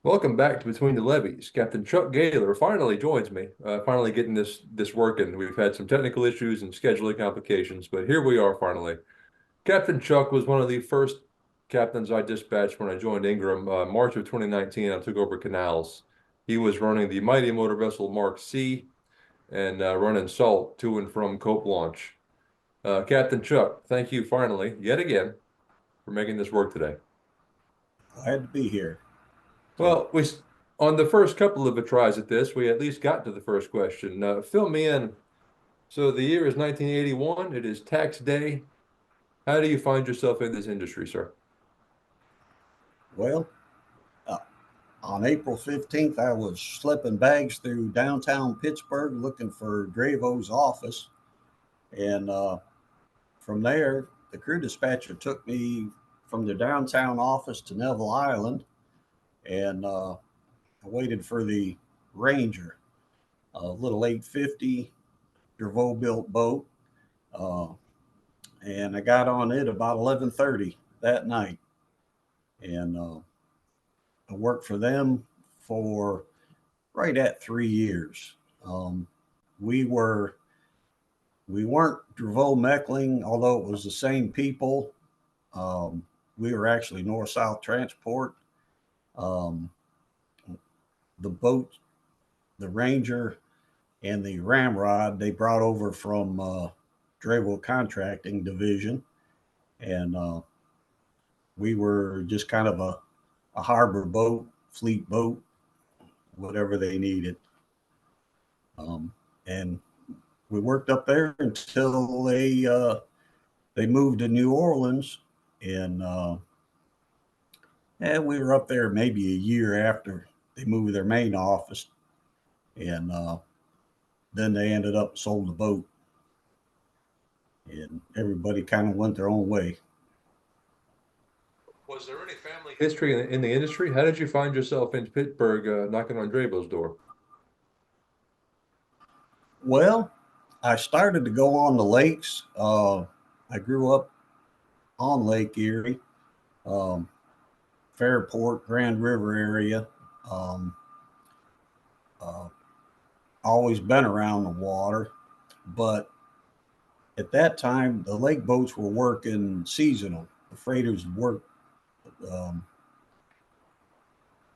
Welcome back to Between the Levees. Captain Chuck Gaylor finally joins me. Finally getting this working. We've had some technical issues and scheduling complications, but here we are finally. Captain Chuck was one of the first captains I dispatched when I joined Ingram, March of 2019. I took over canals. He was running the mighty motor vessel Mark C and running salt to and from Cope Launch. Captain Chuck, thank you finally, yet again, for making this work today. Glad to be here. So, Well, on the first couple of tries at this, we at least got to the first question. Fill me in. So the year is 1981. It is tax day. How do you find yourself in this industry, sir? well, uh, on April 15th, I was slipping bags through downtown Pittsburgh looking for Dravo's office. And from there, the crew dispatcher took me from the downtown office to Neville Island. And I waited for the Ranger, a little 850 Dravo built boat. Uh, and I got on it about 11:30 that night. And I worked for them for right at 3 years. Um, we were we weren't Dravo Mechling, although it was the same people. Um, we were actually North South Transport. Um, the boat, the Ranger, and the Ramrod they brought over from Dravo Contracting Division, and we were just kind of a harbor boat, fleet boat, whatever they needed. And we worked up there until they moved to New Orleans, and we were up there maybe a year after they moved their main office, and then they ended up sold the boat, and everybody kind of went their own way. Was there any family history in the industry? How did you find yourself in Pittsburgh knocking on Dravo's door? Well, I started to go on the lakes. I grew up on Lake Erie, um, Fairport, Grand River area. Um, uh, Always been around the water, but at that time the lake boats were working seasonal. The freighters worked um,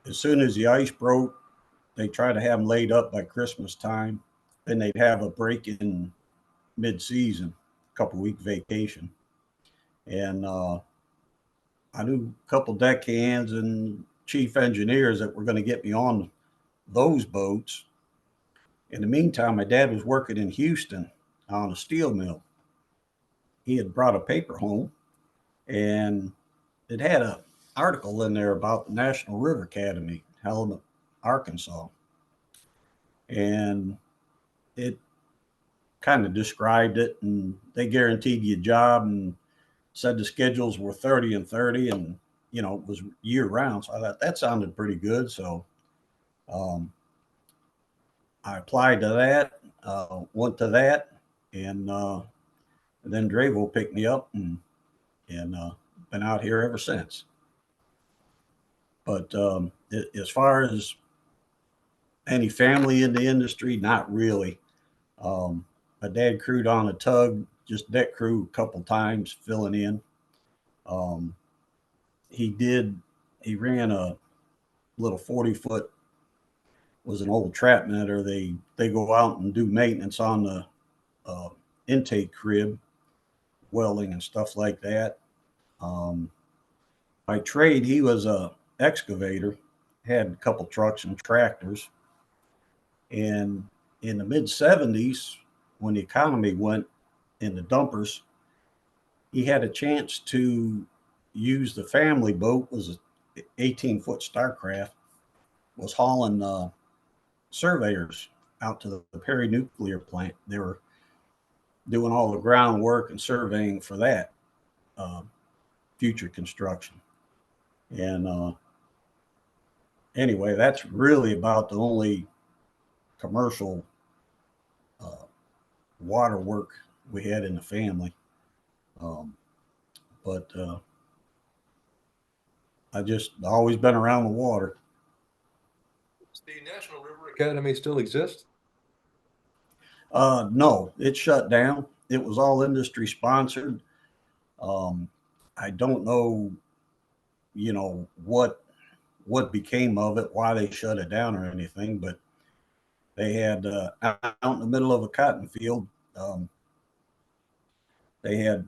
as soon as the ice broke. They tried to have them laid up by Christmas time. Then they'd have a break in mid-season, couple-week vacation, and I knew a couple deckhands and chief engineers that were going to get me on those boats. In the meantime, my dad was working in Houston on a steel mill. He had brought a paper home, and it had an article in there about the National River Academy, Helena, Arkansas, and it kind of described it, and they guaranteed you a job and said the schedules were 30 and 30, and it was year round. So I thought that sounded pretty good. So um, I applied to that, went to that, and then Dravo picked me up, and been out here ever since. But as far as any family in the industry, not really. My dad crewed on a tug, just deck crew a couple times, filling in. Um, he did. He ran a little 40 foot. Was an old trap netter. They go out and do maintenance on the uh, intake crib, welding and stuff like that. Um, by trade, he was a excavator. Had a couple trucks and tractors. And in the mid 70s, when the economy went in the dumpers, he had a chance to use the family boat. Was an 18-foot Starcraft. Was hauling surveyors out to the Perry nuclear plant. They were doing all the groundwork and surveying for that uh, future construction. And anyway, that's really about the only commercial uh, water work we had in the family. Um, but I just always been around the water. Does the National River Academy still exist? No, it shut down. It was all industry sponsored. Um, I don't know, what became of it, why they shut it down or anything, but they had out in the middle of a cotton field. Um, they had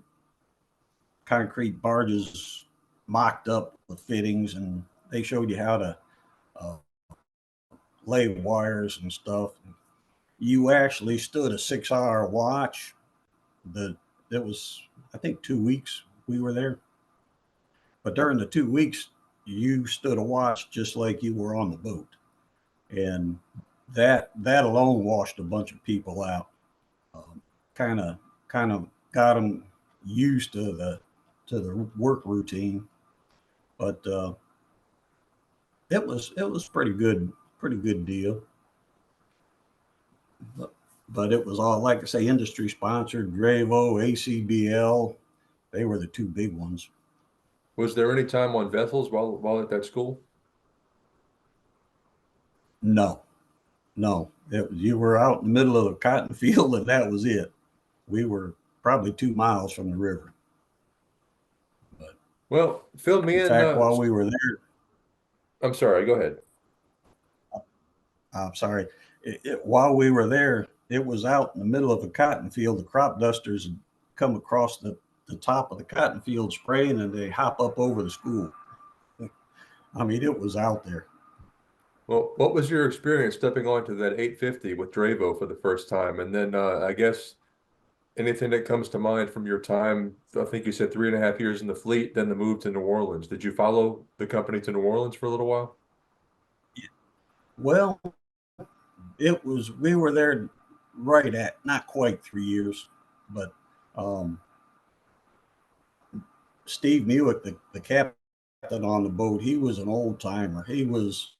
concrete barges mocked up with fittings, and they showed you how to uh, lay wires and stuff. You actually stood a 6 hour watch. The It was, I think, 2 weeks we were there, but during the 2 weeks you stood a watch just like you were on the boat, and that alone washed a bunch of people out. Kind of kind of got them used to the work routine, but it was pretty good deal. But it was all, like I say, industry sponsored. Dravo, ACBL, they were the two big ones. Was there any time on vessels while at that school? No, no, you were out in the middle of a cotton field, and that was it. We were probably 2 miles from the river. But Well, fill me in in. fact, while we were there, I'm sorry, go ahead. I'm sorry, while we were there, it was out in the middle of a cotton field. The crop dusters had come across the top of the cotton field spraying, and they hop up over the school. I mean, it was out there. Well, what was your experience stepping onto that 850 with Dravo for the first time? And then I guess anything that comes to mind from your time, I think you said 3.5 years in the fleet, then the move to New Orleans. Did you follow the company to New Orleans for a little while? Well, we were there right at not quite 3 years, but um, Steve Newick, the captain on the boat, he was an old timer. He was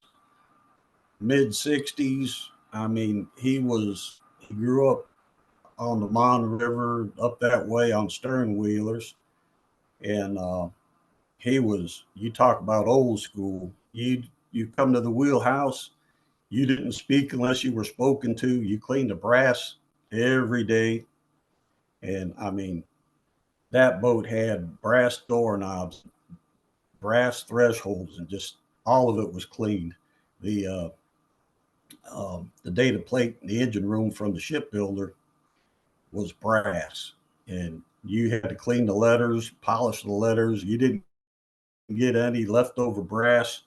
mid 60s. I mean, he grew up on the Mon River up that way on stern wheelers, and you talk about old school. You come to the wheelhouse, you didn't speak unless you were spoken to. You cleaned the brass every day, and I mean, that boat had brass doorknobs, brass thresholds, and just all of it was cleaned. The data plate in the engine room from the shipbuilder was brass, and you had to clean the letters, polish the letters. You didn't get any leftover brass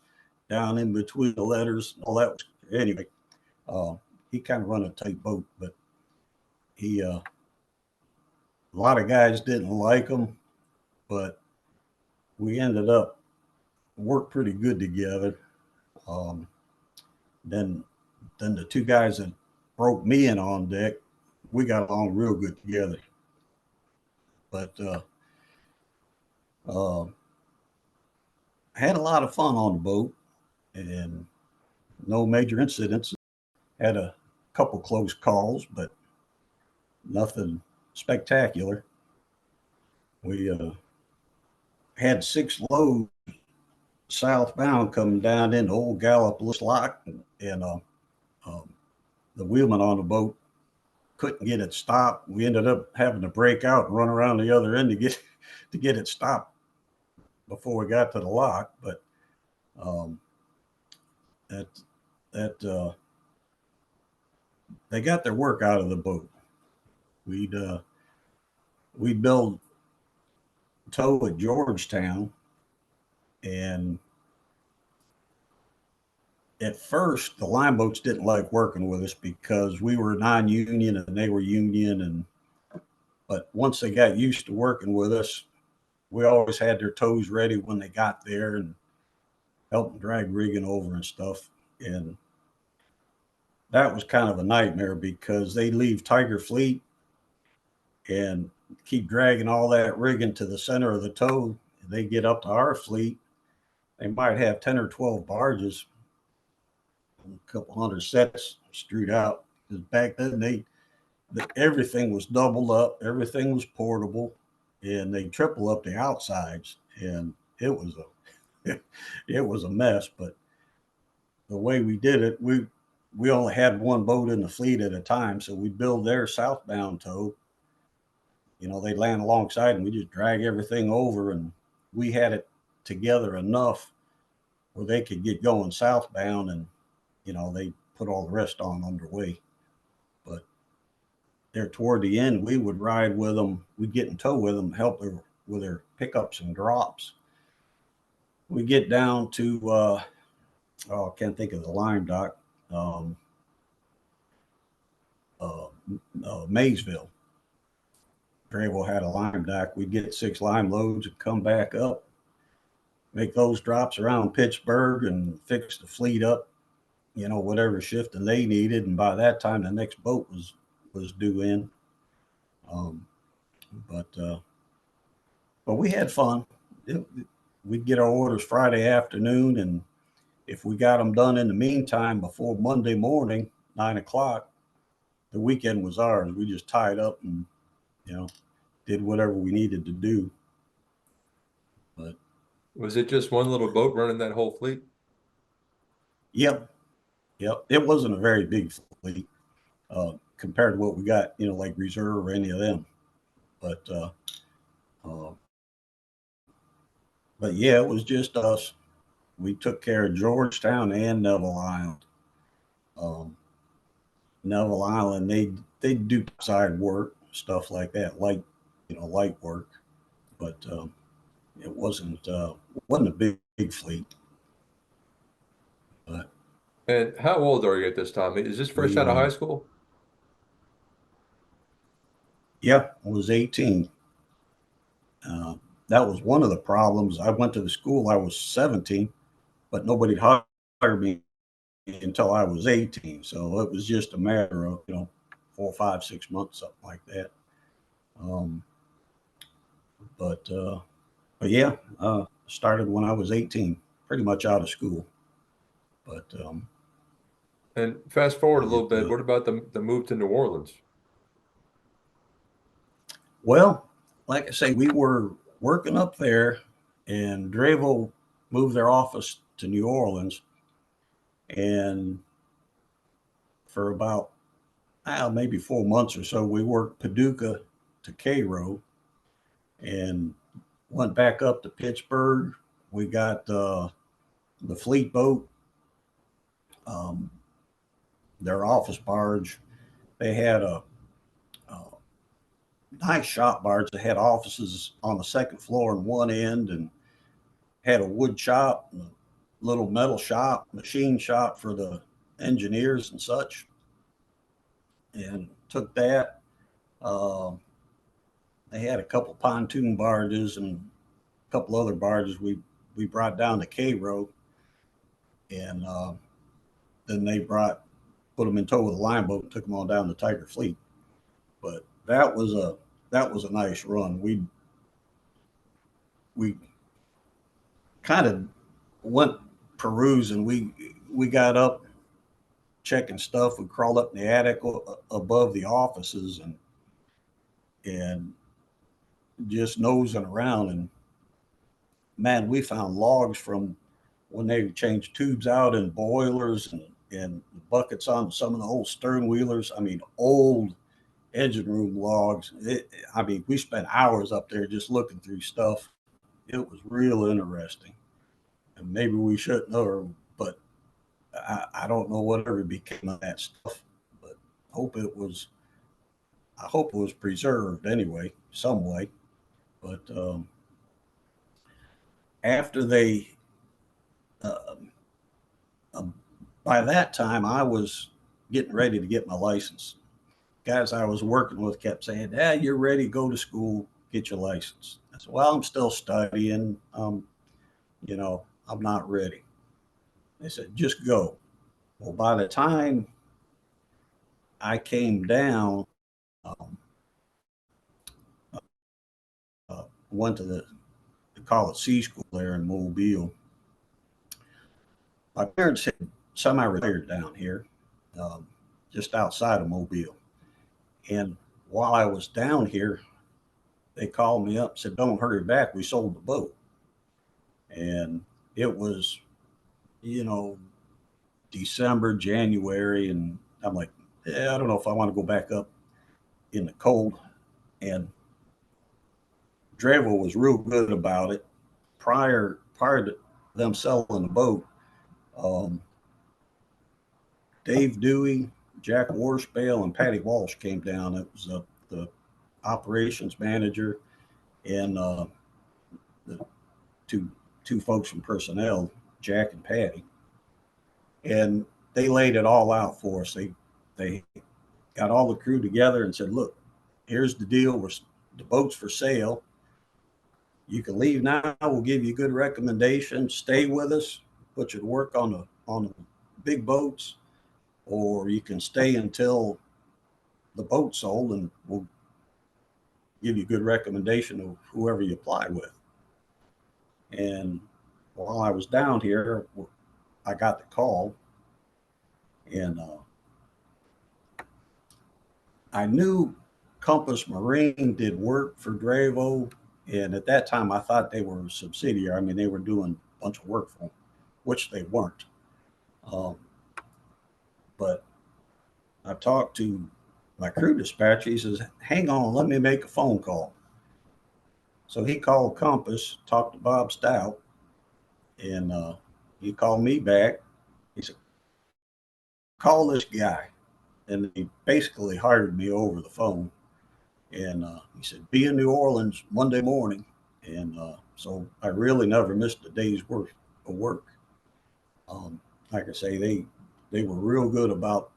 down in between the letters. All that was, anyway. Uh, he kind of run a tight boat, but a lot of guys didn't like him, but we ended up worked pretty good together. Um, then then the two guys that broke me in on deck, we got along real good together. But uh, had a lot of fun on the boat, and no major incidents. Had a couple close calls, but nothing spectacular. We had 6 loads southbound coming down into Old Gallipolis Lock, and um, the wheelman on the boat couldn't get it stopped. We ended up having to break out and run around the other end to get it stopped before we got to the lock. But um, that that they got their work out of the boat. We'd we build tow at Georgetown, and at first the line boats didn't like working with us because we were non-union and they were union, and but once they got used to working with us, we always had their tows ready when they got there and help them drag rigging over and stuff. And that was kind of a nightmare because they leave Tiger Fleet and keep dragging all that rigging to the center of the tow. They get up to our fleet, they might have 10 or 12 barges, a couple hundred sets strewed out. Because back then everything was doubled up, everything was portable, and they triple up the outsides, and it was a it was a mess. But the way we did it, we only had one boat in the fleet at a time, so we build their southbound tow. They land alongside and we just drag everything over, and we had it together enough where they could get going southbound, and they put all the rest on underway. But there toward the end, we would ride with them. We'd get in tow with them, help with their pickups and drops. We get down to I can't think of the lime dock, um, Maysville. Dravo had a lime dock. We'd get 6 lime loads and come back up, make those drops around Pittsburgh, and fix the fleet up. Whatever shifting they needed, and by that time the next boat was due in. Um, but we had fun. We'd get our orders Friday afternoon, and if we got them done in the meantime before Monday morning, 9 o'clock, the weekend was ours. We just tied up and did whatever we needed to do. But Was it just one little boat running that whole fleet? yep, it wasn't a very big fleet compared to what we got, like Reserve or any of them. But uh, but yeah, it was just us. We took care of Georgetown and Neville Island. Um, Neville Island, they do side work, stuff like that, light work, but it wasn't a big fleet. But And how old are you at this time? Is this fresh we out of high school? yeah, I was 18. Uh, that was one of the problems. I went to the school. I was 17, but nobody hired me until I was 18. So it was just a matter of 4, 5, 6 months, something like that. Um, but yeah, started when I was 18, pretty much out of school. But And fast forward a little it bit, what about the move to New Orleans? well, like I say, we were working up there, and Dravo moved their office to New Orleans, and for about maybe 4 months or so, we worked Paducah to Cairo, and went back up to Pittsburgh. We got the fleet boat, um, their office barge. They had a nice shop barge that had offices on the second floor in one end, and had a wood shop, and a little metal shop, machine shop for the engineers and such. And took that. Uh, they had a couple pontoon barges and a couple other barges we brought down to Cairo, and then they put them in tow with a line boat and took them on down to Tiger Fleet. But that was a nice run. We kind of went perusing. We got up checking stuff. We crawled up in the attic above the offices, and just nosing around. And man, we found logs from when they changed tubes out in boilers, and buckets on some of the old stern wheelers. I mean, old engine room logs. We spent hours up there just looking through stuff. It was real interesting. And maybe we shouldn't have, but I don't know whatever became of that stuff. But hope it was I hope it was preserved anyway, some way. But after they, uh, uh, by that time, I was getting ready to get my license. Guys I was working with kept saying, you're ready, go to school, get your license. I said, well, I'm still studying. I'm not ready. They said, just go. Well, by the time I came down, um, went to they call it C school there in Mobile. My parents had semi-retired down here, um, just outside of Mobile. And while I was down here, they called me up and said, don't hurry back. We sold the boat. And it was, you know, December, January, and I'm like, yeah, I don't know if I want to go back up in the cold. And Dravo was real good about it. Prior to them selling the boat, um, Dave Dewey, Jack Warspale, and Patty Walsh came down. It was the operations manager and the two folks from personnel, Jack and Patty, and they laid it all out for us. They got all the crew together and said, "Look, here's the deal. The boat's for sale. You can leave now. We'll give you a good recommendation. Stay with us. Put you to work on the big boats, or you can stay until the boat's sold, and we'll give you a good recommendation of whoever you apply with." And while I was down here, I got the call, and I knew Compass Marine did work for Dravo, and at that time I thought they were a subsidiary. I mean, they were doing a bunch of work for them, which they weren't. Um, but I talked to my crew dispatcher. He says, "Hang on, let me make a phone call." So he called Compass, talked to Bob Stout, and he called me back. He said, "Call this guy." And he basically hired me over the phone. And he said, "Be in New Orleans Monday morning." And so I really never missed a day's worth of work. Like I say, they were real good about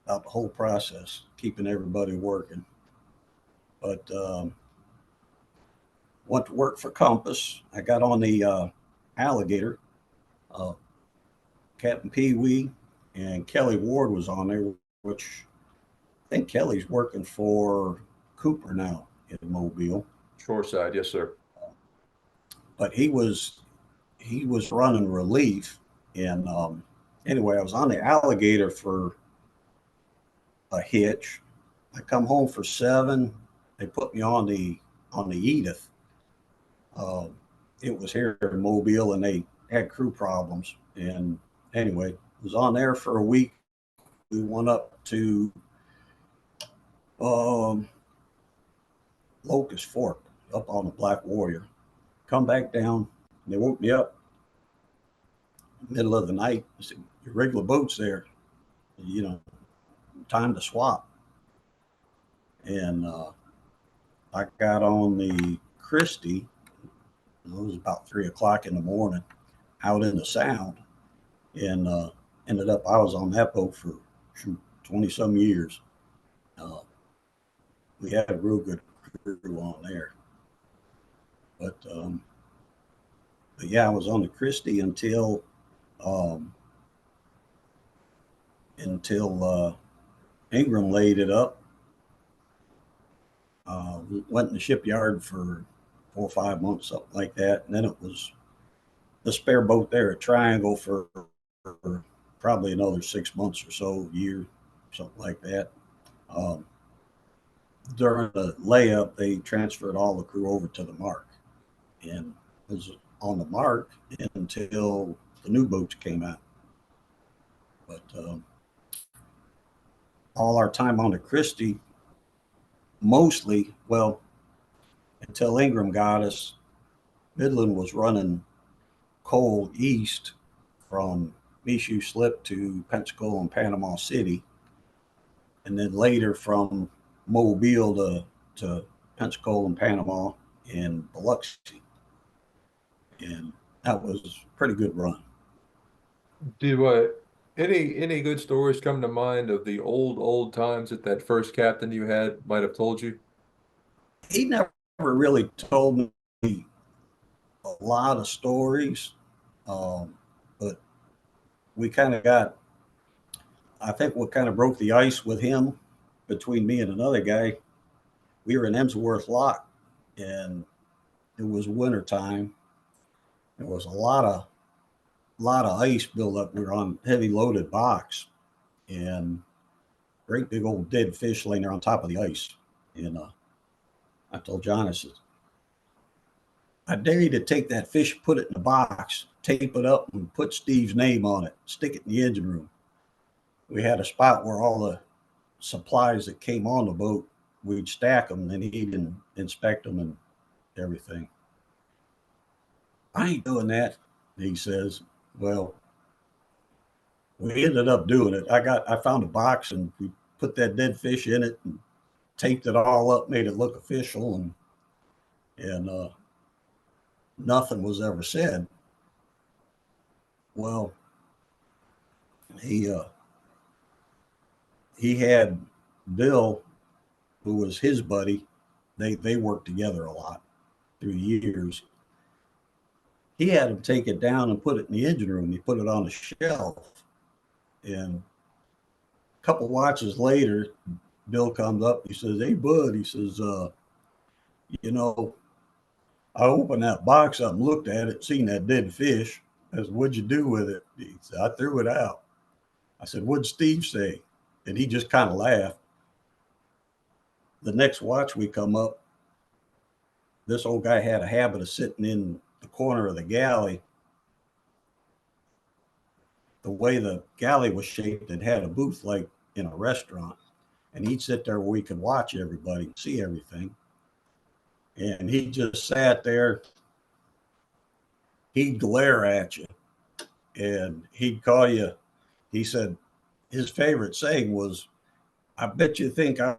the whole process, keeping everybody working. But went to work for Compass. I got on the Alligator. Uh, Captain Pee Wee and Kelly Ward was on there, which I think Kelly's working for Cooper now in Mobile. Shoreside, yes, sir. But he was running relief, and anyway, I was on the Alligator for a hitch. I come home for 7. They put me on the Edith. Uh, it was here in Mobile, and they had crew problems. And anyway, was on there for a week. We went up to um, Locust Fork, up on the Black Warrior. Come back down. They woke me up middle of the night. I said, "Your regular boat's there. You know, time to swap." And I got on the Christie. It was about 3 o'clock in the morning, out in the Sound, and ended up I was on that boat for 20 some years. Uh, we had a real good crew on there, but yeah, I was on the Christie um, until Ingram laid it up. Went in the shipyard for 4 or 5 months, something like that, and then it was the spare boat there at Triangle for probably another 6 months or so, a year, something like that. Um, During the layup, they transferred all the crew over to the Mark, and was on the Mark until the new boats came out. But all our time on the Christie, mostly, well, until Ingram got us, Midland was running coal east from Michoud Slip to Pensacola and Panama City, and then later from Mobile to Pensacola and Panama and Biloxi. And that was a pretty good run. Do any good stories come to mind of the old times that that first captain you had might have told you? He never really told me a lot of stories, but we kind of got, I think what kind of broke the ice with him between me and another guy, we were in Emsworth Lock, and it was winter time. There was a lot of ice buildup. We were on heavy loaded box, and great big old dead fish laying there on top of the ice. And I told John, I said, I dare you to take that fish, put it in a box, tape it up, and put Steve's name on it. Stick it in the engine room. We had a spot where all the supplies that came on the boat, we'd stack them, and he'd inspect them and everything. I ain't doing that, he says. Well, we ended up doing it. I found a box and we put that dead fish in it and taped it all up, made it look official, and nothing was ever said. Well, he he had Bill, who was his buddy. They worked together a lot through the years. He had him take it down and put it in the engine room. He put it on a shelf, and a couple watches later, Bill comes up. He says, "Hey, bud," he says, "you know, I opened that box up and looked at it, seen that dead fish. I said, what'd you do with it?" He said, "I threw it out." I said, "What'd Steve say?" And he just kind of laughed. The next watch we come up, this old guy had a habit of sitting in the corner of the galley. The way the galley was shaped, it had a booth like in a restaurant. And he'd sit there where we could watch everybody, see everything. And he just sat there. He'd glare at you and he'd call you. He said his favorite saying was, "I bet you think I'm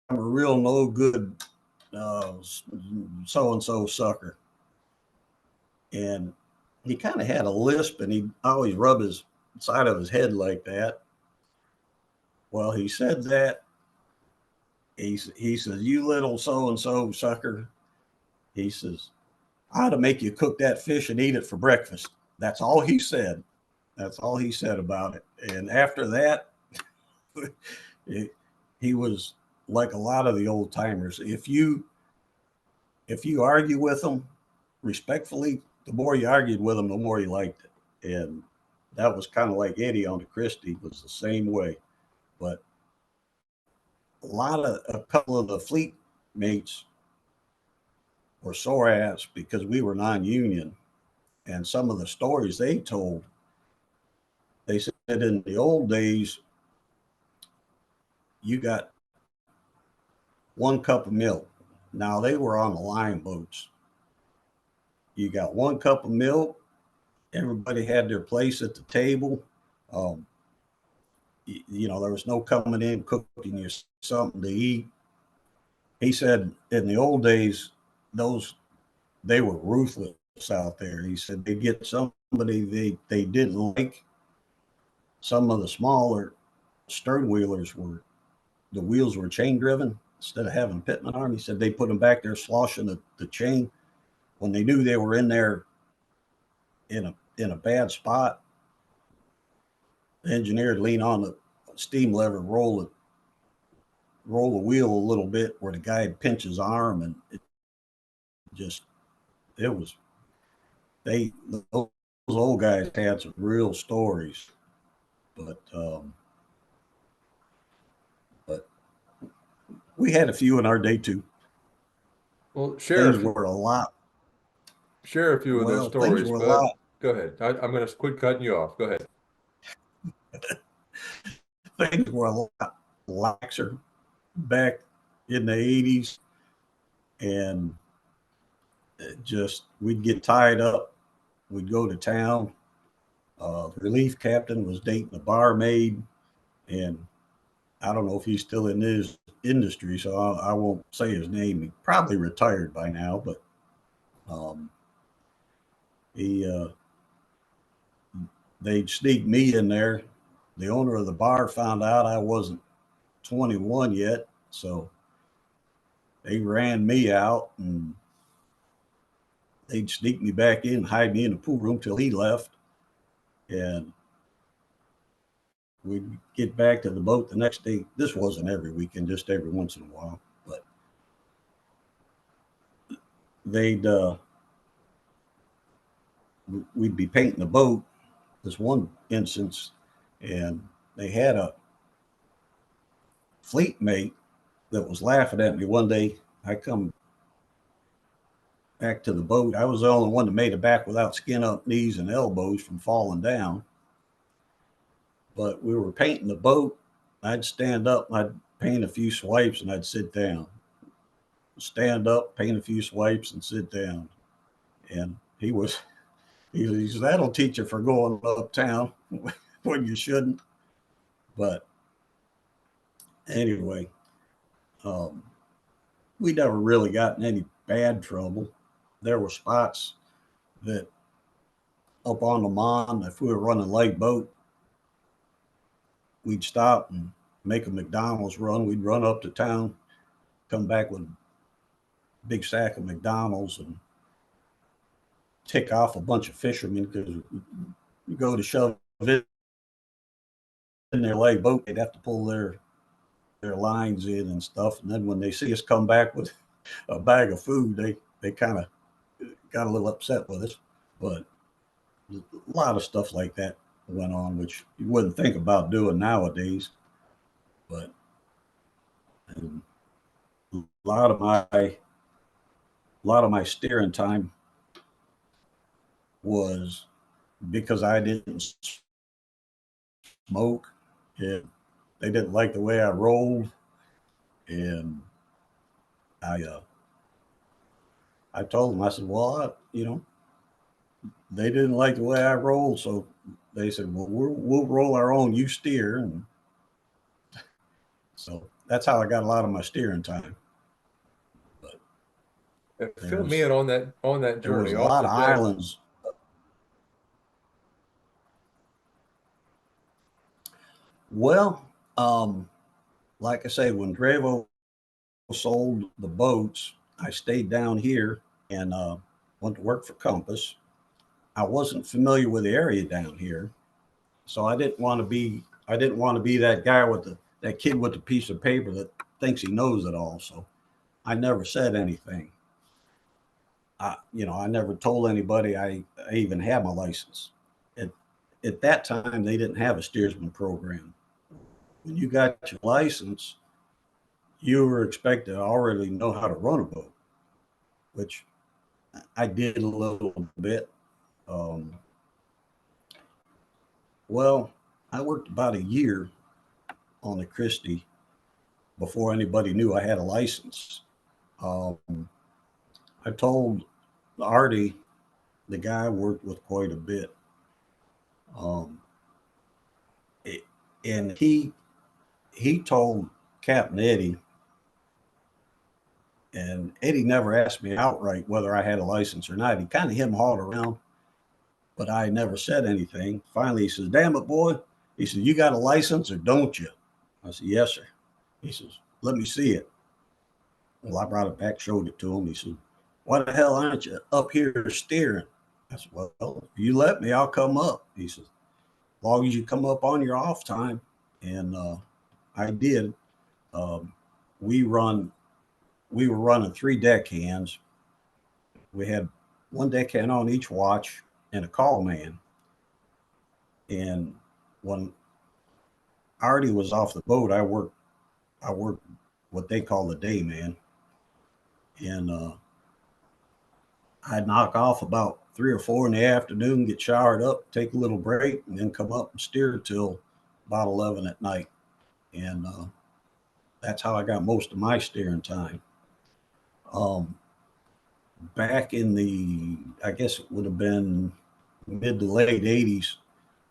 a real no good so and so sucker." And he kind of had a lisp and he'd always rub his side of his head like that. Well, he said that. He says, "You little so and so sucker." He says, "I ought to make you cook that fish and eat it for breakfast." That's all he said. That's all he said about it. And after that, it, he was like a lot of the old timers. If you argue with them respectfully, the more you argued with them, the more you liked it. And that was kind of like Eddie on the Christie was the same way. But a couple of the fleet mates were sore ass because we were non-union, and some of the stories they told, they said in the old days, you got 1 cup of milk. Now they were on the line boats. You got 1 cup of milk. Everybody had their place at the table. Um, there was no coming in cooking you something to eat. He said in the old days, those they were ruthless out there. He said they'd get somebody they didn't like. Some of the smaller stern wheelers were the wheels were chain driven instead of having pitman arm. He said they put them back there sloshing the chain when they knew they were in there in a bad spot. The engineer would lean on the steam lever, roll the wheel a little bit where the guy would pinch his arm, and just it was those old guys had some real stories, but we had a few in our day too. Well, Things were a lot. share a few of those Well, things stories, were a but lot. go ahead. I'm going to quit cutting you off. Go ahead. Things were a lot laxer back in the 80s, and just we'd get tied up. We'd go to town. The relief captain was dating a barmaid, and I don't know if he's still in his industry, so I won't say his name. He probably retired by now, but um, he they'd sneak me in there. The owner of the bar found out I wasn't 21 yet, so they ran me out and they'd sneak me back in, hide me in the pool room till he left, and we'd get back to the boat the next day. This wasn't every weekend, just every once in a while, but they'd we'd be painting the boat. This one instance, and they had a fleet mate that was laughing at me one day. I come back to the boat. I was the only one that made it back without skin up knees and elbows from falling down. But we were painting the boat. I'd stand up and I'd paint a few swipes and I'd sit down. Stand up, paint a few swipes and sit down. And he says, that'll teach you for going uptown when you shouldn't. But anyway, um, we never really got in any bad trouble. There were spots that up on the Mon, if we were running light boat, we'd stop and make a McDonald's run. We'd run up to town, come back with a big sack of McDonald's and tick off a bunch of fishermen because you go to shove it in their light boat, they'd have to pull their lines in and stuff. And then when they see us come back with a bag of food, they kind of got a little upset with us. But a lot of stuff like that went on, which you wouldn't think about doing nowadays. But a lot of my steering time was because I didn't smoke, and they didn't like the way I rolled, and I told them, I said, well, they didn't like the way I rolled, so they said, well, we'll roll our own, you steer, and so that's how I got a lot of my steering time. But Fill me in on that there was journey a off lot the of deck. islands. Well, like I say, when Dravo sold the boats, I stayed down here and went to work for Compass. I wasn't familiar with the area down here, so I didn't want to be that guy with that kid with the piece of paper that thinks he knows it all. So I never said anything. I never told anybody I even had my license. At, at that time, they didn't have a steersman program. When you got your license, you were expected to already know how to run a boat, which I did a little bit. Um, well, I worked about a year on the Christie before anybody knew I had a license. Um, I told Artie, the guy I worked with quite a bit, um, it, and he told Capt and Eddie, and Eddie never asked me outright whether I had a license or not. He kind of him hawed around, but I never said anything. Finally, he says, "Damn it, boy!" He says, "You got a license or don't you?" I said, "Yes, sir." He says, "Let me see it." Well, I brought it back, showed it to him. He said, "Why the hell aren't you up here steering?" I said, "Well, if you let me, I'll come up." He says, "As long as you come up on your off time." And I did. Um, we run we were running three deckhands. We had one deckhand on each watch and a call man. And when Artie was off the boat, I worked what they call the day man. And I'd knock off about 3 or 4 in the afternoon, get showered up, take a little break, and then come up and steer till about 11 at night. And that's how I got most of my steering time. Um, Back in I guess it would have been mid to late 80s,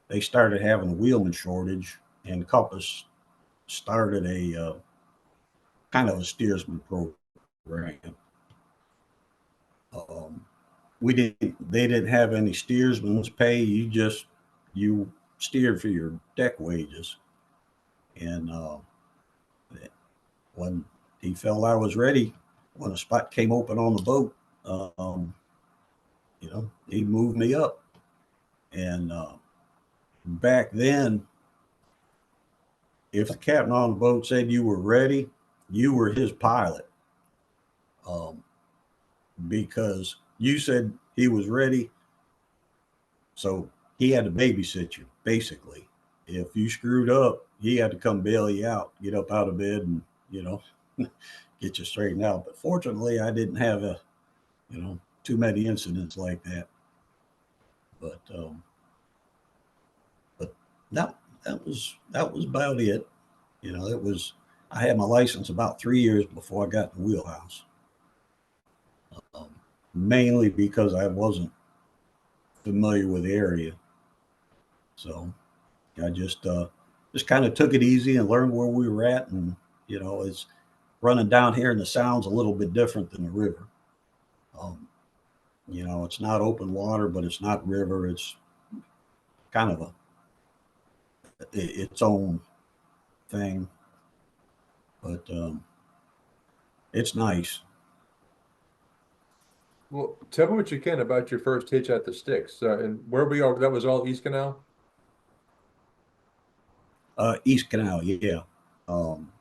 they started having a wheelman shortage, and Compass started a kind of a steersman program. Um, they didn't have any steersman's pay. You steered for your deck wages. And when he felt I was ready, when a spot came open on the boat, um, he moved me up. And back then, if the captain on the boat said you were ready, you were his pilot, um, because you said he was ready. So he had to babysit you, basically. If you screwed up, he had to come bail you out, get up out of bed and, get you straightened out. But fortunately, I didn't have too many incidents like that. But but that was about it. You know, it was. I had my license about 3 years before I got the wheelhouse. Um, Mainly because I wasn't familiar with the area, so I just kind of took it easy and learned where we were at, and it's running down here, and the sound's a little bit different than the river. Um, it's not open water, but it's not river. It's kind of its own thing, but it's nice. Well, tell me what you can about your first hitch at the sticks. And where we are, that was all East Canal? East Canal, yeah. Um,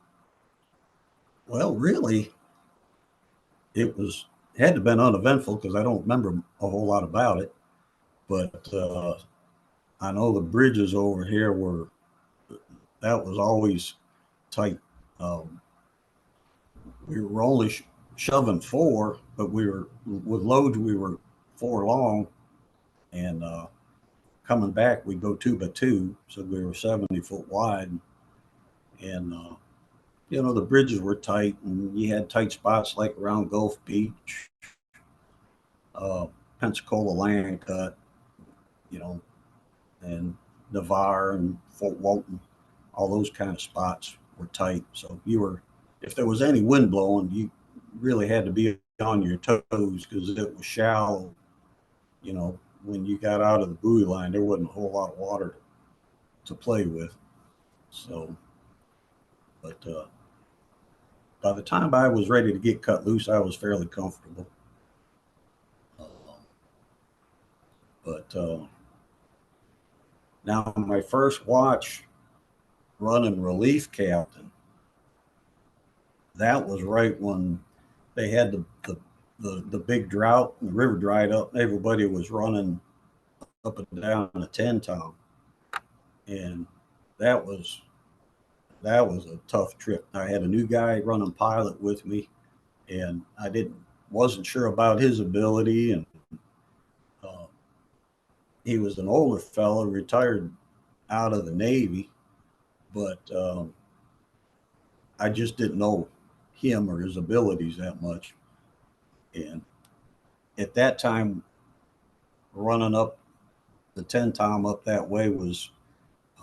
well, really, it was had to have been uneventful because I don't remember a whole lot about it. But I know the bridges over here were that was always tight. Um, we were only shoving four, but we were with loads we were four long, and coming back we'd go two by two, so we were 70 foot wide, and the bridges were tight, and you had tight spots like around Gulf Beach, uh, Pensacola Land Cut, you know, and Navarre and Fort Walton, all those kind of spots were tight. So if there was any wind blowing, you really had to be on your toes because it was shallow. When you got out of the buoy line, there wasn't a whole lot of water to play with. So, but by the time I was ready to get cut loose, I was fairly comfortable. Uh, but now my first watch running relief captain, that was right when they had the big drought and the river dried up. Everybody was running up and down the 10 town, and that was that was a tough trip. I had a new guy running pilot with me, and I didn't wasn't sure about his ability, and uh, he was an older fellow, retired out of the Navy, but I just didn't know him or his abilities that much. And at that time, running up the 10 tom up that way was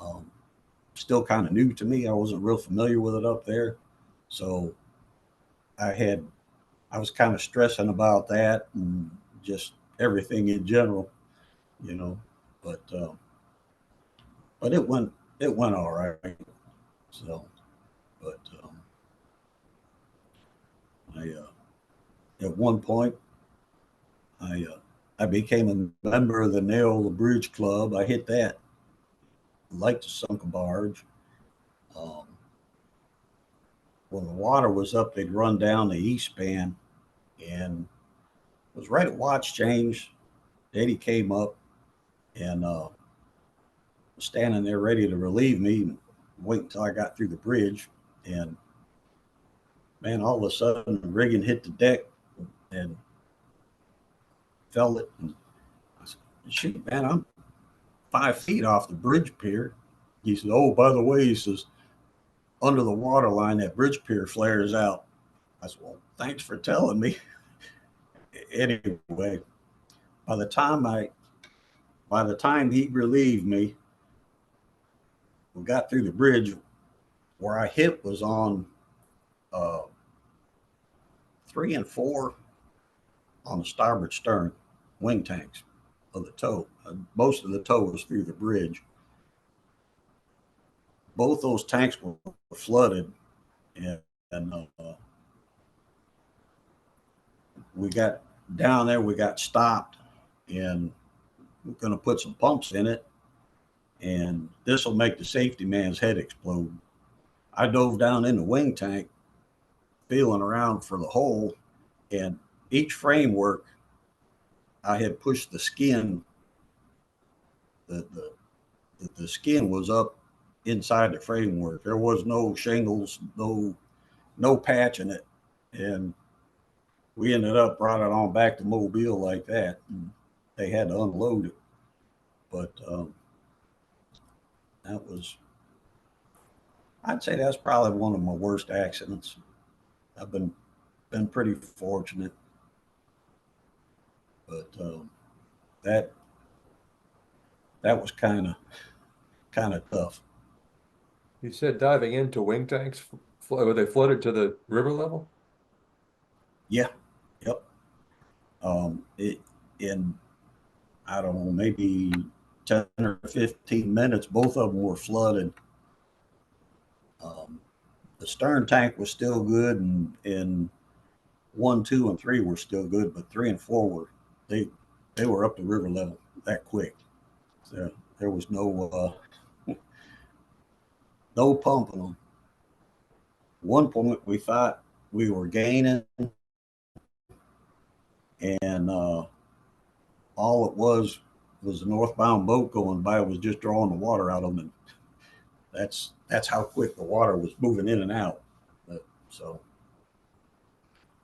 um, still kind of new to me. I wasn't real familiar with it up there. So I had, I was kind of stressing about that and just everything in general, you know, but, uh, but it went all right. So, but at one point, I, uh, I became a member of the Nail Bridge Club. I hit that, liked to sunk a barge. Um, when the water was up, they'd run down the east span, and it was right at watch change. Eddie came up and was standing there ready to relieve me and wait until I got through the bridge. And man, all of a sudden, the rigging hit the deck and felt it. And I said, shoot, man, I'm 5 feet off the bridge pier. He said, oh, by the way, he says, under the water line, that bridge pier flares out. I said, well, thanks for telling me. Anyway, by the time I by the time he relieved me, we got through the bridge. Where I hit was on uh, 3 and 4 on the starboard stern wing tanks of the tow. Most of the tow was through the bridge. Both those tanks were flooded, and we got down there. We got stopped, and we're going to put some pumps in it, and this will make the safety man's head explode. I dove down in the wing tank, feeling around for the hole, and each framework I had pushed the skin. The skin was up inside the framework. There was no shingles, no patch in it, and we ended up brought it on back to Mobile like that, and they had to unload it. But that was, I'd say that's probably one of my worst accidents. I've been pretty fortunate, but that that was kind of tough. You said diving into wing tanks, were they flooded to the river level? Yeah, yep. It in I don't know, maybe 10 or 15 minutes, both of them were flooded. Um, the stern tank was still good, and one, two, and three were still good, but three and four they they were up to river level that quick. So there was no pumping them. One point we thought we were gaining, and all it was a northbound boat going by was just drawing the water out of them, and that's how quick the water was moving in and out. But, so,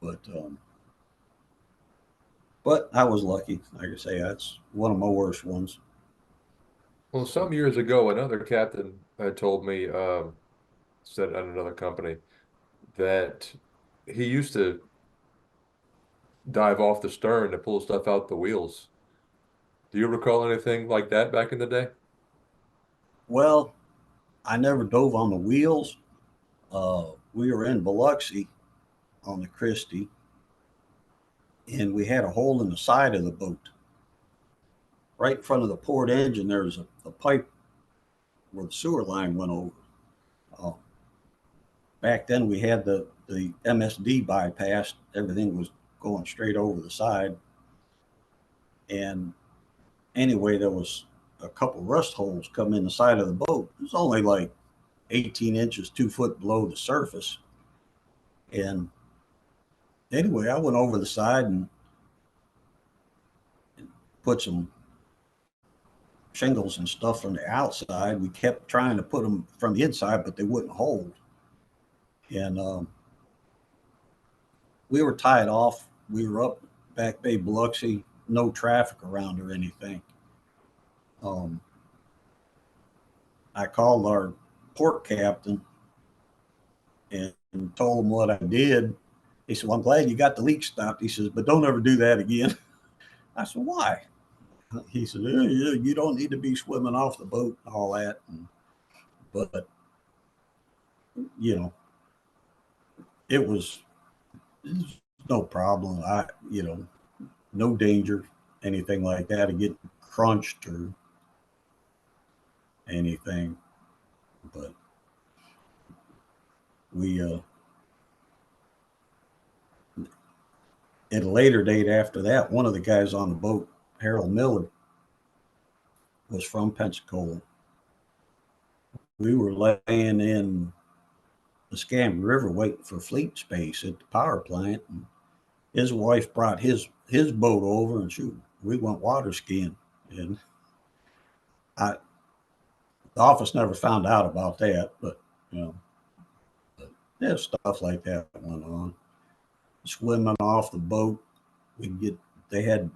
but but I was lucky. Like I say, that's one of my worst ones. Well, some years ago, another captain told me, said at another company, that he used to dive off the stern to pull stuff out the wheels. Do you recall anything like that back in the day? Well, I never dove on the wheels. We were in Biloxi on the Christie, and we had a hole in the side of the boat. Right in front of the port engine, there's a pipe where the sewer line went over. Uh, Back then, we had the MSD bypassed. Everything was going straight over the side. And anyway, there was a couple rust holes come in the side of the boat. It was only like 18 inches, 2 foot below the surface. And anyway, I went over the side and put some shingles and stuff from the outside. We kept trying to put them from the inside, but they wouldn't hold. And we were tied off. We were up Back Bay, Biloxi, no traffic around or anything. Um, I called our port captain and told him what I did. He said, "Well, I'm glad you got the leak stopped." He says, "But don't ever do that again." I said, "Why?" He said, "You don't need to be swimming off the boat and all that." But, you know, it was, it was no problem. No danger, anything like that, of getting crunched or anything. But we, at a later date after that, one of the guys on the boat, Harold Miller, was from Pensacola. We were laying in the Scam River waiting for fleet space at the power plant. And his wife brought his boat over, and we went water skiing. And I, the office never found out about that, but you know, there's stuff like that went on. Swimming off the boat, we get they had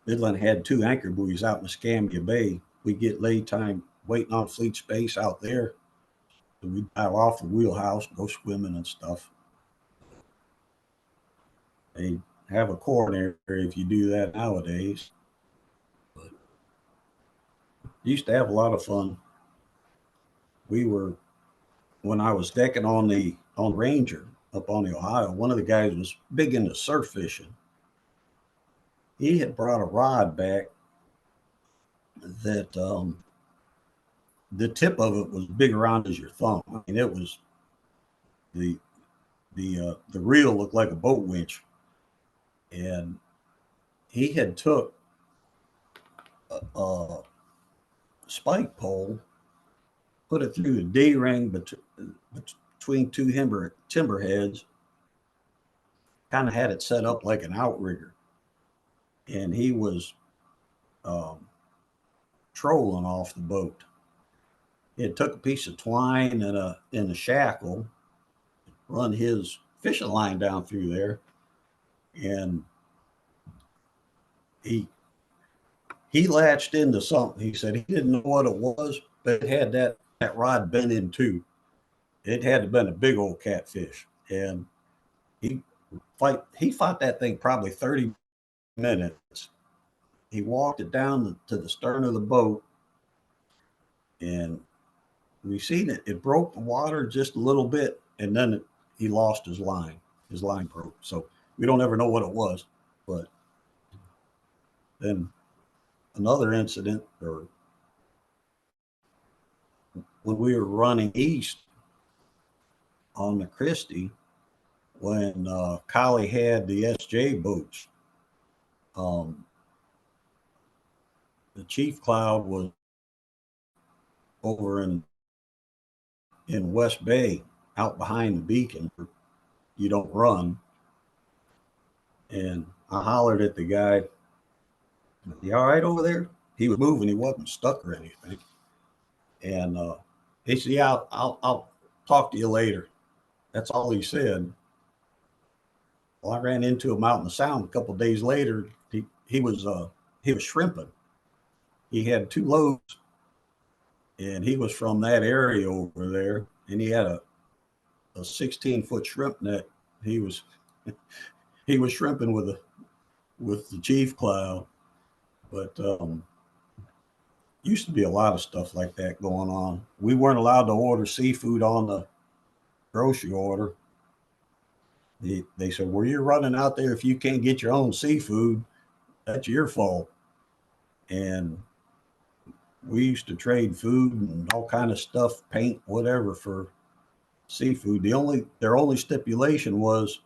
Midland had two anchor buoys out in Escambia Bay. We get lay time waiting on fleet space out there. So we dive off the wheelhouse, go swimming and stuff. They have a coronary if you do that nowadays. But used to have a lot of fun. We were When I was decking on Ranger up on the Ohio. One of the guys was big into surf fishing. He had brought a rod back that the tip of it was big around as your thumb. I mean, it was the the reel looked like a boat winch, and he had took a spike pole, put it through the D ring between two timber heads, kind of had it set up like an outrigger, and he was um, trolling off the boat. He had took a piece of twine and a shackle, run his fishing line down through there, and he he latched into something. He said he didn't know what it was, but it had that rod bent in two. It had to have been a big old catfish, and he he fought that thing probably 30 minutes. He walked it down to the stern of the boat, and we seen it. It broke the water just a little bit, and then he lost his line. His line broke. So we don't ever know what it was. But then another incident, or when we were running east on the Christie, when Collie had the SJ boats, um, the Chief Cloud was over in West Bay, out behind the beacon. You don't run. And I hollered at the guy, "You all right over there?" He was moving. He wasn't stuck or anything. And he said, "Yeah, I'll talk to you later." That's all he said. Well, I ran into him out in the Sound a couple of days later. He was shrimping. He had two loads, and he was from that area over there, and he had a 16-foot shrimp net. He was he was shrimping with the Chief Cloud, but used to be a lot of stuff like that going on. We weren't allowed to order seafood on the grocery order. They said, "Well, you're running out there. If you can't get your own seafood, that's your fault." And we used to trade food and all kind of stuff, paint, whatever, for seafood. Their only stipulation was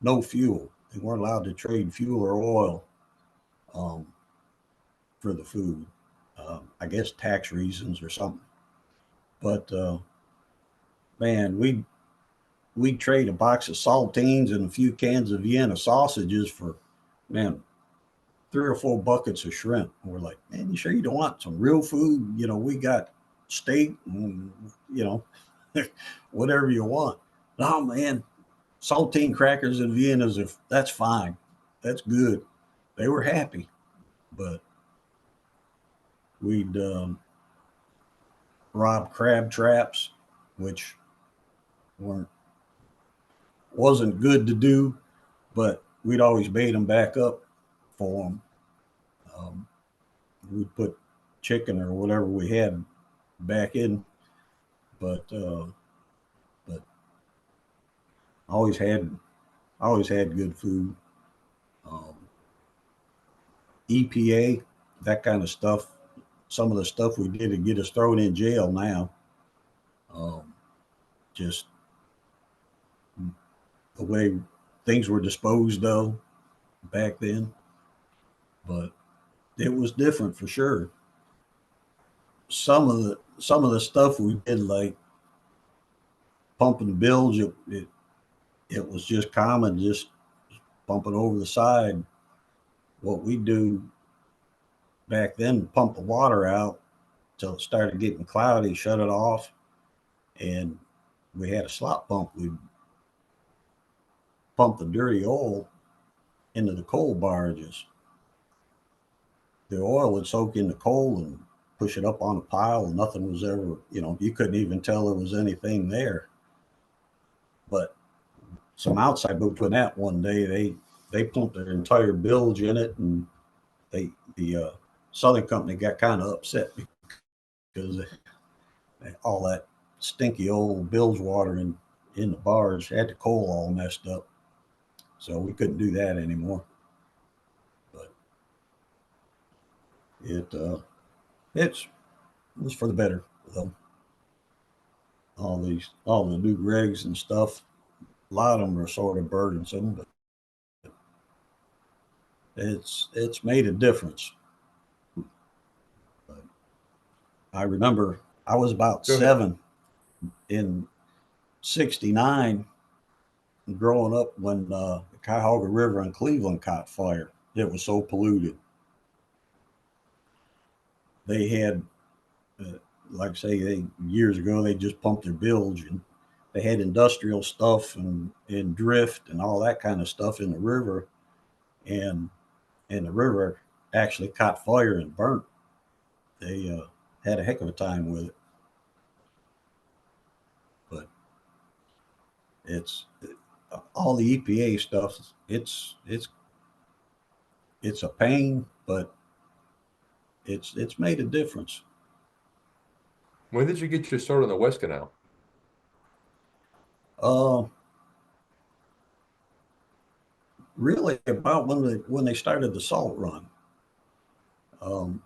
no fuel. They weren't allowed to trade fuel or oil um, for the food. I guess tax reasons or something. But man, we'd trade a box of saltines and a few cans of Vienna sausages for, man, 3 or 4 buckets of shrimp. And we're like, "Man, you sure you don't want some real food? You know, we got steak and, you know, whatever you want." "No, man, saltine crackers and Viennas, if that's fine, that's good." They were happy, but we'd rob crab traps, which weren't wasn't good to do, but we'd always bait them back up for them. Um, we'd put chicken or whatever we had back in, but always had always had good food. Um, EPA, that kind of stuff. Some of the stuff we did to get us thrown in jail now. Um, just the way things were disposed of back then, but it was different for sure. Some of the stuff we did, like pumping bilge, it was just common, just pumping over the side. What we do back then, pump the water out till it started getting cloudy, shut it off, and we had a slop pump. We'd pump the dirty oil into the coal barges. The oil would soak in the coal and push it up on a pile, and nothing was ever, you couldn't even tell there was anything there. But some outside boats went that one day. They pumped their entire bilge in it, and the Southern Company got kind of upset because all that stinky old bilge water in the barge had the coal all messed up. So we couldn't do that anymore. But it was for the better, though. All the new rigs and stuff, a lot of them are sort of burdensome, but it's made a difference. But I remember I was about Go ahead. 7 in '69, growing up, when the Cuyahoga River in Cleveland caught fire. It was so polluted. They had, uh, like I say, years ago they just pumped their bilge, and they had industrial stuff and drift and all that kind of stuff in the river, and the river actually caught fire and burnt. They had a heck of a time with it, but it's all the EPA stuff. It's a pain, but it's made a difference. When did you get your start on the West Canal? Uh, Really about when they started the salt run. Um,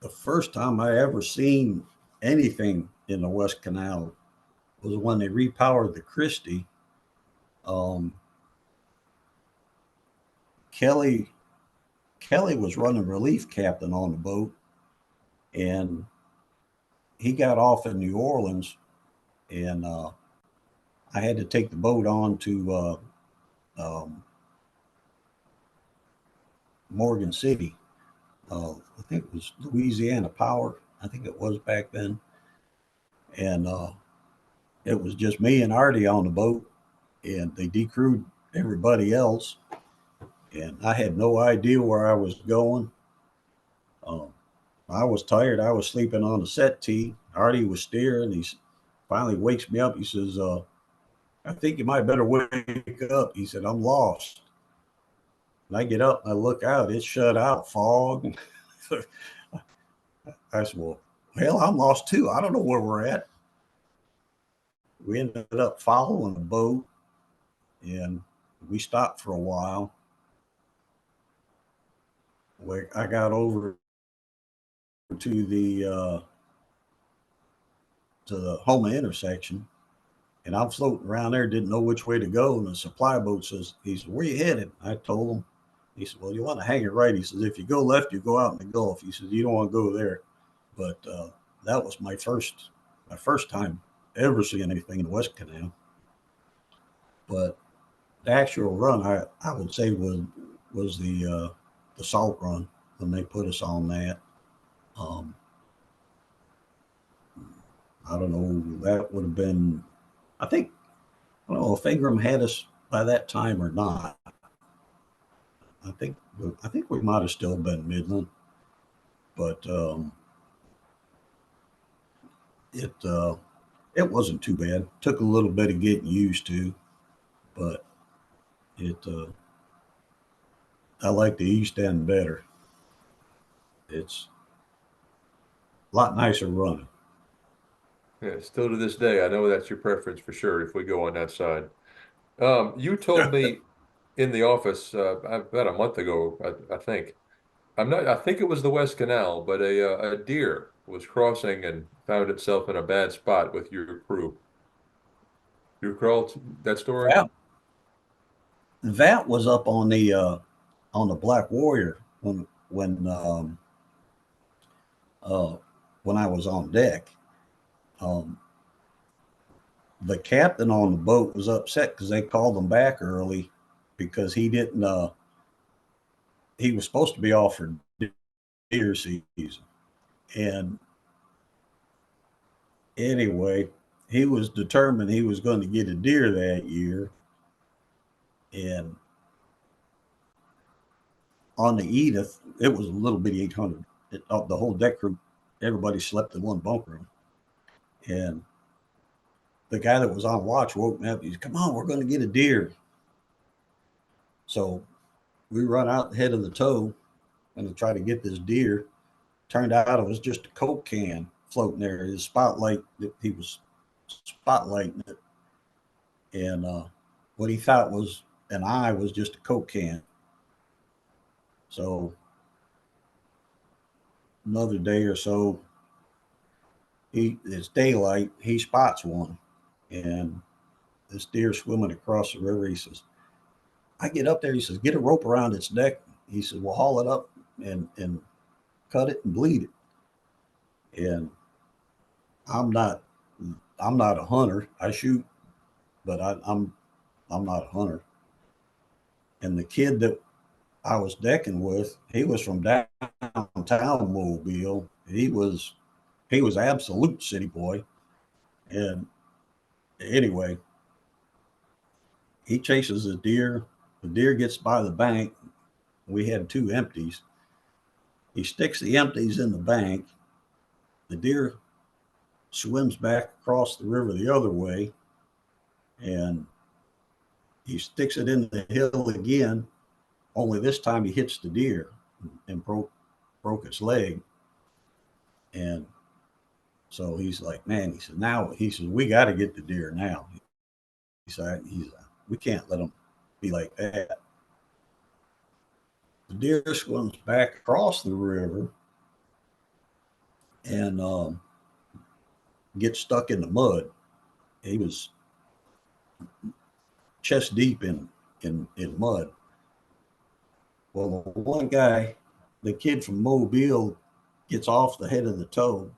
the first time I ever seen anything in the West Canal was when they repowered the Christie. Um, Kelly Kelly was running relief captain on the boat, and he got off in New Orleans, and I had to take the boat on to um, Morgan City. I think it was Louisiana Power. I think it was back then, and it was just me and Artie on the boat, and they decrewed everybody else, and I had no idea where I was going. Um, I was tired. I was sleeping on the set tee. Artie was steering. He finally wakes me up. He says, I think you might better wake up. He said, I'm lost. And I get up and I look out. It's shut out, fog. I said, well, hell, I'm lost too. I don't know where we're at. We ended up following the boat, and we stopped for a while. I got over to the Homa intersection, and I'm floating around there, didn't know which way to go. And the supply boat says, he said, where you headed? I told him. He said, well, you want to hang it right. He says, if you go left, you go out in the Gulf. He says, you don't want to go there. But that was my first time ever seeing anything in the West Canal. But the actual run, I would say was the salt run when they put us on that. Um, I don't know. That would have been. I think I don't know if Ingram had us by that time or not. I think we might have still been Midland, but it it wasn't too bad. Took a little bit of getting used to, but it I like the East End better. It's a lot nicer running. Yeah, still to this day, I know that's your preference for sure if we go on that side. You told me in the office about a month ago, I think. I think it was the West Canal, but a deer was crossing and found itself in a bad spot with your crew. You recall that story? That that was up on the Black Warrior uh, when I was on deck. Um, the captain on the boat was upset because they called him back early because he didn't. He was supposed to be off for deer season, and anyway, he was determined he was going to get a deer that year. And on the Edith, it was a little bitty 800. The whole deck crew, everybody slept in one bunk room, and the guy that was on watch woke me up. He said, "Come on, we're going to get a deer." So we run out the head of the tow and to try to get this deer. Turned out it was just a Coke can floating there. His spotlight, he was spotlighting it, and what he thought was an eye was just a Coke can. So another day or so, it's daylight. He spots one, and this deer swimming across the river. He says, "I get up there." He says, "Get a rope around its neck." He says, "We'll haul it up and cut it and bleed it." And I'm not I'm not a hunter. I shoot, but I'm not a hunter. And the kid that I was decking with, he was from downtown Mobile. He was absolute city boy, and Anyway, he chases the deer. The deer gets by the bank. We had two empties. He sticks the empties in the bank. The deer swims back across the river the other way, and he sticks it in the hill again. Only this time he hits the deer and broke its leg. And so he's like, man, he said, now he says, we got to get the deer now. He's we can't let him be like that. The deer swims back across the river and gets stuck in the mud. He was chest deep in mud. Well, the one guy, the kid from Mobile, gets off the head of the toe,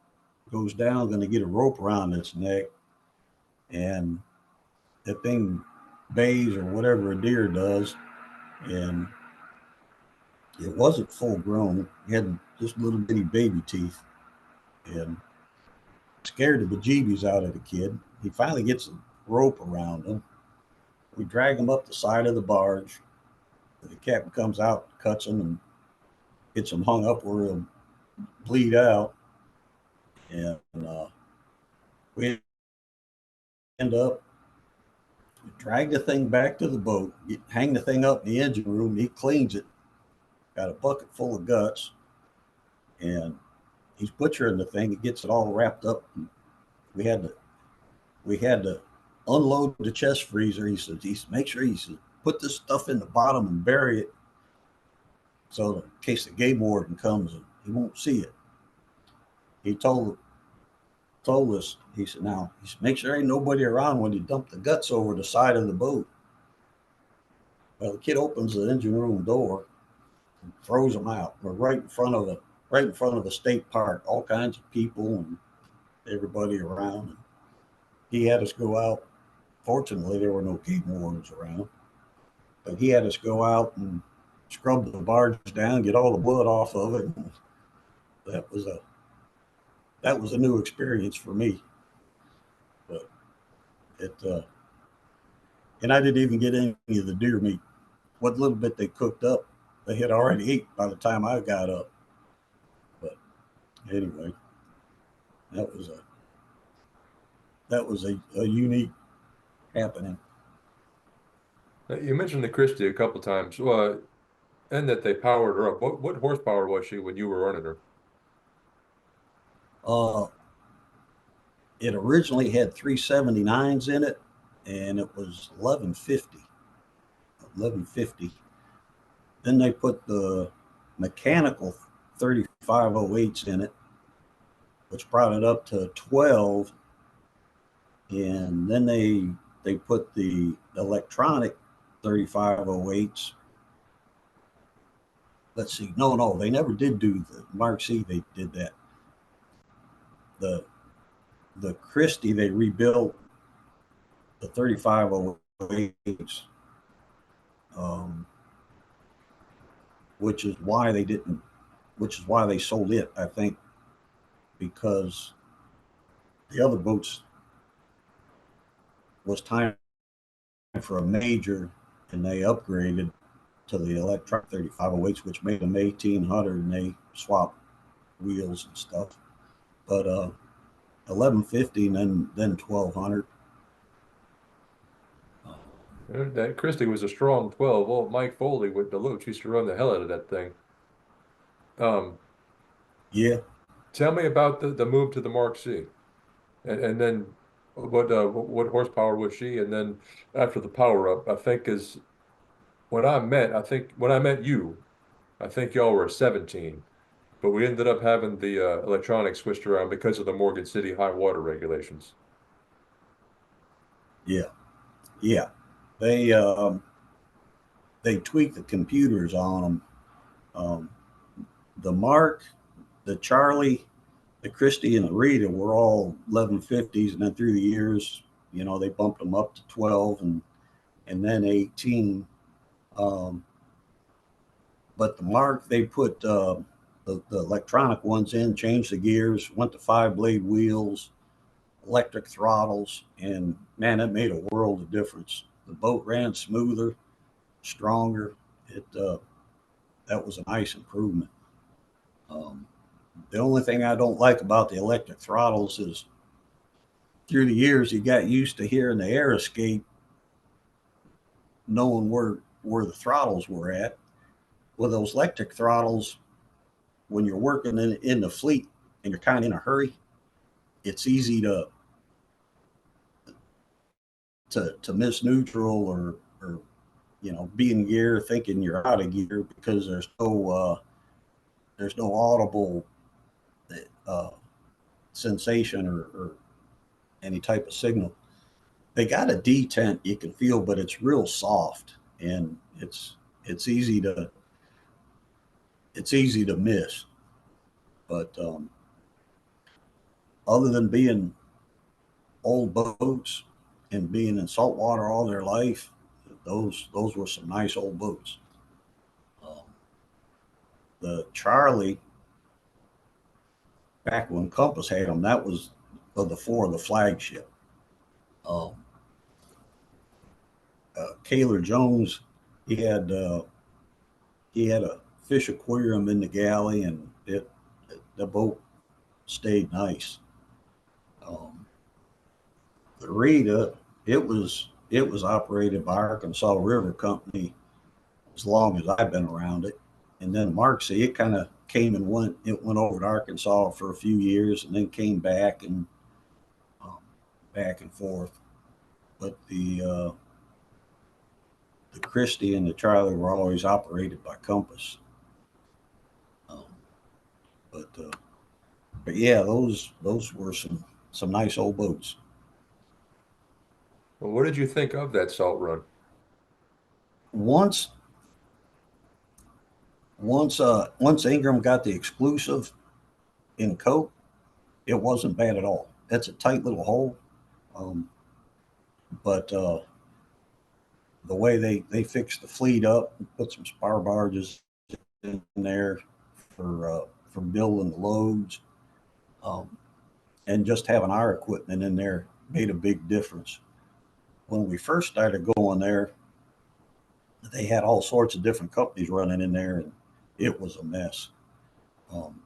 goes down, going to get a rope around its neck, and that thing bays or whatever a deer does, and it wasn't full grown. It had just little bitty baby teeth, and scared the bejeebies out of the kid. He finally gets a rope around him. We drag him up the side of the barge. The captain comes out, cuts him, and gets him hung up where he'll bleed out. And we end up drag the thing back to the boat, hang the thing up in the engine room. He cleans it, got a bucket full of guts, and he's butchering the thing. He gets it all wrapped up. We had to unload the chest freezer. He said, make sure he said, put this stuff in the bottom and bury it, so in case the game warden comes, he won't see it. He told us, he said, now, he said, make sure ain't nobody around when you dump the guts over the side of the boat. Well, the kid opens the engine room door and throws them out. We're right in front of the state park, all kinds of people and everybody around. And he had us go out. Fortunately, there were no game wardens around, but he had us go out and scrub the barge down, get all the blood off of it. And that was a new experience for me. But it and I didn't even get any of the deer meat. What little bit they cooked up, they had already ate by the time I got up. But anyway, that was a unique happening. You mentioned the Christie a couple times, and that they powered her up. What horsepower was she when you were running her? Uh, it originally had 379s in it, and it was 1150. 1150. Then they put the mechanical 3508s in it, which brought it up to 12. And then they put the electronic 3508s. Let's see. No, they never did do the Mark C. They did that. The Christie, they rebuilt the 3508s, which is why they sold it, I think, because the other boats was time for a major, and they upgraded to the electronic 3508s, which made them 1800, and they swapped wheels and stuff. But 1150 and then 1200. That Christie was a strong 12. Well, Mike Foley with the Duluth used to run the hell out of that thing. Um, Yeah, Tell me about the move to the Mark C, and then what horsepower was she? And then after the power up, is I think when I met you, I think y'all were 17, but we ended up having the electronics switched around because of the Morgan City high water regulations. yeah, yeah. They they tweaked the computers on them. Um, the Mark, the Charlie, the Christie, and the Rita were all 1150s, and then through the years, they bumped them up to 12 and then 18. Um, but the Mark, they put the electronic ones in, changed the gears, went to 5 blade wheels, electric throttles, and man, it made a world of difference. The boat ran smoother, stronger. That was a nice improvement. Um, the only thing I don't like about the electric throttles is through the years you got used to hearing the air escape, knowing where the throttles were at. With those electric throttles, when you're working in the fleet and you're kind of in a hurry, it's easy to miss neutral or be in gear thinking you're out of gear because there's no audible uh, sensation or any type of signal. They got a detent you can feel, but it's real soft and it's easy to it's easy to miss. But other than being old boats and being in salt water all their life, those were some nice old boats. Um, the Charlie, back when Compass had them, that was of the four of the flagship. Um, Kaler Jones, he had uh, he had a fish aquarium in the galley, and the boat stayed nice. Um, the Rita, it was operated by Arkansas River Company as long as I've been around it, and then Marksy, it kind of came and went. It went over to Arkansas for a few years, and then came back and um, back and forth. But the Christie and the Charlie were always operated by Compass. Um, but but yeah, those were some nice old boats. Well, what did you think of that salt run? Once once Ingram got the exclusive in Coke, it wasn't bad at all. That's a tight little hole, um, but the way they fixed the fleet up, put some spar barges in there for building the loads, um, and just having our equipment in there made a big difference. When we first started going there, they had all sorts of different companies running in there, and it was a mess. Um,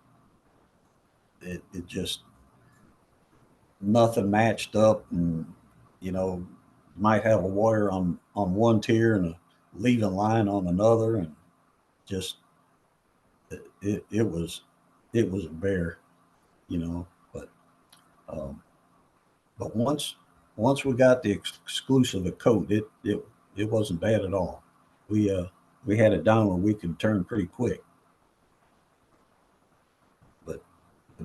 it just nothing matched up, and might have a wire on one tier and a leaving line on another, and just it was a bear, you know. But um, but once we got the exclusive of coat, it wasn't bad at all. We had it down where we could turn pretty quick. But the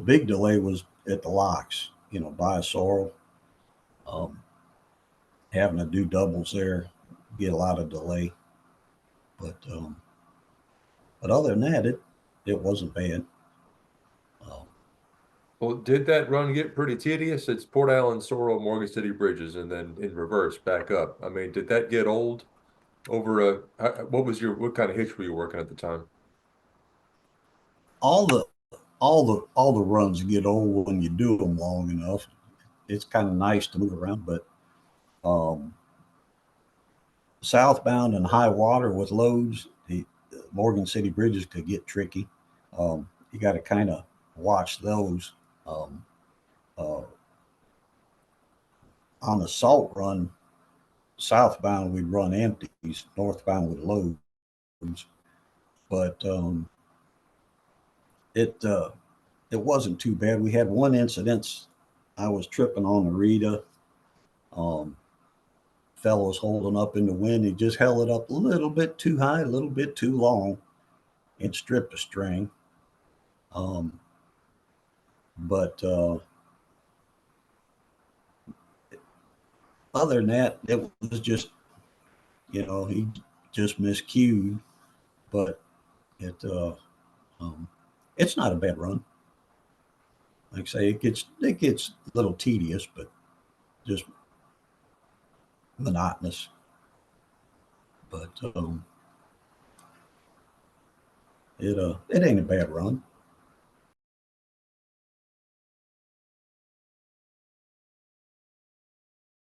big delay was at the locks. By a sorrel, um, having to do doubles there, get a lot of delay. But other than that, it wasn't bad. Um, Well, did that run get pretty tedious? It's Port Allen, Sorrel, Morgan City Bridges, and then in reverse back up. I mean, did that get old over what kind of hitch were you working at the time? all the all the runs get old when you do them long enough. It's kind of nice to move around, but um, southbound and high water with loads, the Morgan City bridges could get tricky. You got to kind of watch those. Um, uh, on the salt run, southbound we'd run empties, northbound with loads. But it it wasn't too bad. We had one incident. I was tripping on the Rita. Um, Fellow was holding up in the wind. He just held it up a little bit too high, a little bit too long, and stripped a string. Um, but other than that, it was just he just miscued. But it um, it's not a bad run. Like I say, it gets a little tedious, but just monotonous. But it ain't a bad run.